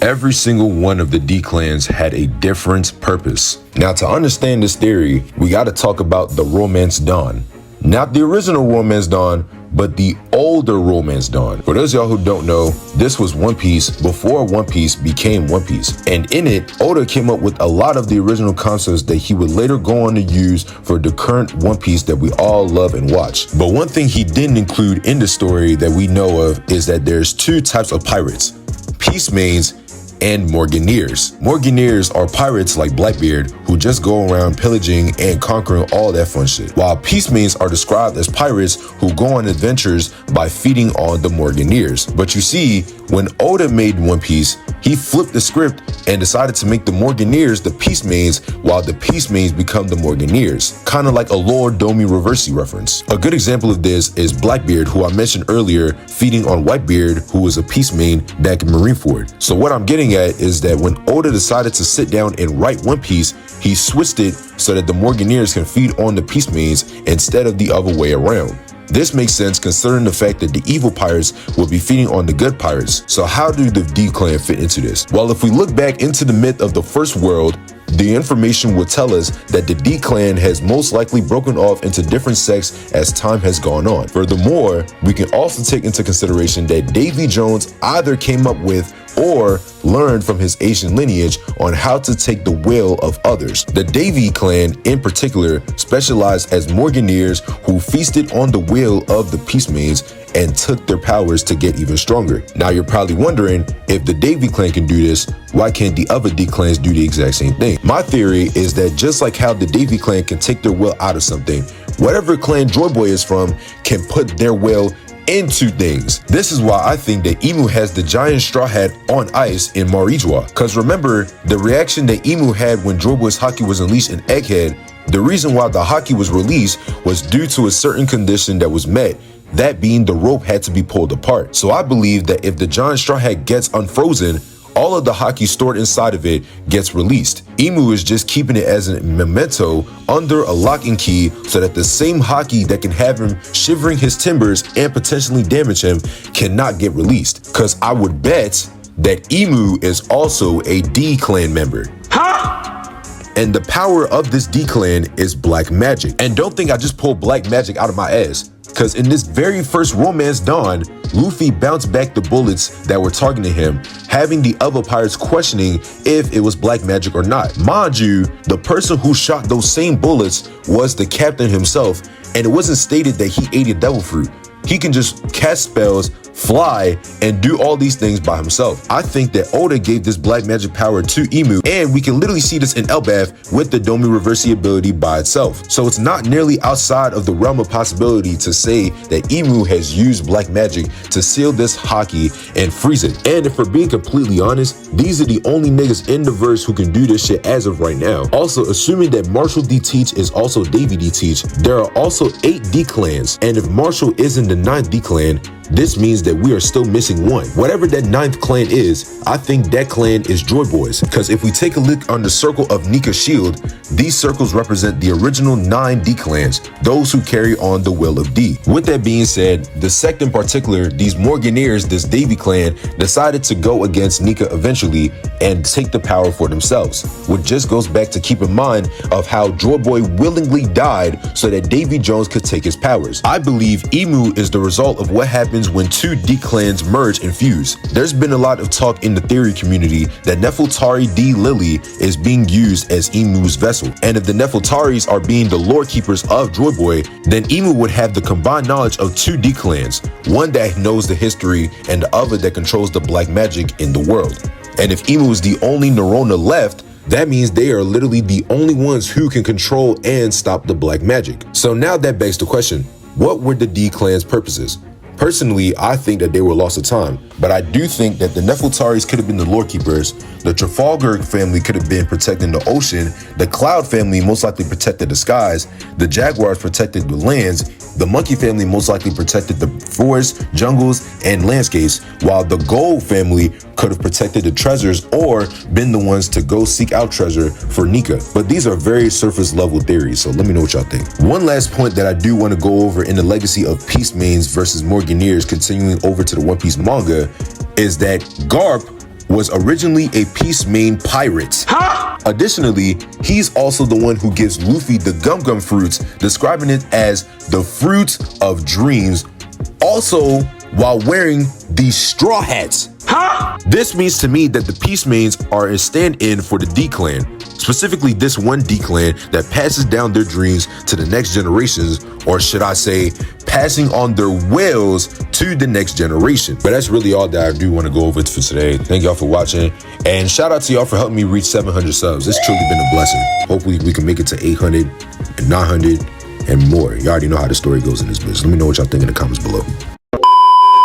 Every single one of the D clans had a different purpose. Now, to understand this theory, we got to talk about the Romance Dawn. Not the original Romance Dawn, but the older Romance Dawn. For those of y'all who don't know, this was One Piece before One Piece became One Piece. And in it, Oda came up with a lot of the original concepts that he would later go on to use for the current One Piece that we all love and watch. But one thing he didn't include in the story that we know of is that there's two types of pirates: Peace Mains and Morganeers. Morganeers are pirates like Blackbeard who just go around pillaging and conquering all that fun shit, while Peace Mains are described as pirates who go on adventures by feeding on the Morganeers. But you see, when Oda made One Piece, he flipped the script and decided to make the Morganeers the Peace Mains, while the Peace Mains become the Morganeers. Kind of like a Lord Domi Reversi reference. A good example of this is Blackbeard, who I mentioned earlier, feeding on Whitebeard, who was a Peace Main back in Marineford. So what I'm getting at is that when Oda decided to sit down and write One Piece, he switched it so that the Morganeers can feed on the Peace Mains instead of the other way around. This makes sense considering the fact that the evil pirates will be feeding on the good pirates. So how do the D clan fit into this? Well, if we look back into the myth of the first world, the information would tell us that the D clan has most likely broken off into different sects as time has gone on. Furthermore, we can also take into consideration that Davy Jones either came up with or learned from his Asian lineage on how to take the will of others. The Davy clan in particular specialized as Morganeers who feasted on the will of the Peace Mains and took their powers to get even stronger. Now you're probably wondering, if the Davy clan can do this, why can't the other D clans do the exact same thing? My theory is that just like how the Davy clan can take their will out of something, whatever clan Joy Boy is from can put their will into things. This is why I think that Imu has the giant straw hat on ice in Marijois. Because remember, the reaction that Imu had when Joy Boy's haki was unleashed in Egghead, the reason why the haki was released was due to a certain condition that was met, that being the rope had to be pulled apart. So I believe that if the giant straw hat gets unfrozen, all of the haki stored inside of it gets released. Imu is just keeping it as a memento under a lock and key so that the same haki that can have him shivering his timbers and potentially damage him cannot get released. Cause I would bet that Imu is also a D clan member. And the power of this D clan is black magic. And don't think I just pulled black magic out of my ass. Cause in this very first Romance Dawn, Luffy bounced back the bullets that were targeting him, having the other pirates questioning if it was black magic or not. Mind you, the person who shot those same bullets was the captain himself, and it wasn't stated that he ate a devil fruit. He can just cast spells, fly, and do all these things by himself. I think that Oda gave this black magic power to Imu, and we can literally see this in Elbaf with the Domi Reversi ability by itself. So it's not nearly outside of the realm of possibility to say that Imu has used black magic to seal this haki and freeze it. And if we're being completely honest, these are the only niggas in the verse who can do this shit as of right now. Also, assuming that Marshall D. Teach is also Davy D. Teach, there are also 8 D clans, and if Marshall isn't the 9th D clan, this means that we are still missing one. Whatever that 9th clan is, I think that clan is Joy Boys. Because if we take a look on the circle of Nika's shield, these circles represent the original 9 D clans, those who carry on the will of D. With that being said, the sect in particular, these Morganeers, this Davy clan, decided to go against Nika eventually and take the power for themselves. Which just goes back to keep in mind of how Joy Boy willingly died so that Davy Jones could take his powers. I believe Imu is the result of what happens when 2 D clans merge and fuse. There's been a lot of talk in the theory community that Nefeltari D Lily is being used as Imu's vessel. And if the Nefeltaris are being the lore keepers of Joy Boy, then Imu would have the combined knowledge of 2 D clans, one that knows the history and the other that controls the black magic in the world. And if Imu is the only Neurona left, that means they are literally the only ones who can control and stop the black magic. So now that begs the question, what were the D clan's purposes? Personally, I think that they were lost of time, but I do think that the Nefeltaris could have been the lore keepers, the Trafalgar family could have been protecting the ocean, the Cloud family most likely protected the skies, the Jaguars protected the lands, the Monkey family most likely protected the forests, jungles, and landscapes, while the Gold family could have protected the treasures or been the ones to go seek out treasure for Nika. But these are very surface level theories, so let me know what y'all think. One last point that I do want to go over in the legacy of Peace Mains versus Morganeers continuing over to the One Piece manga is that Garp was originally a Peace Main pirate. Additionally, he's also the one who gives Luffy the Gum Gum fruits, describing it as the fruit of dreams, also while wearing these straw hats. This means to me that the Peace Mains are a stand-in for the D-Clan, specifically this one D-Clan that passes down their dreams to the next generations, or should I say, passing on their wills to the next generation. But that's really all that I do want to go over for today. Thank y'all for watching, and shout out to y'all for helping me reach 700 subs. It's truly been a blessing. Hopefully we can make it to 800 and 900 and more. You already know how the story goes in this business. Let me know what y'all think in the comments below.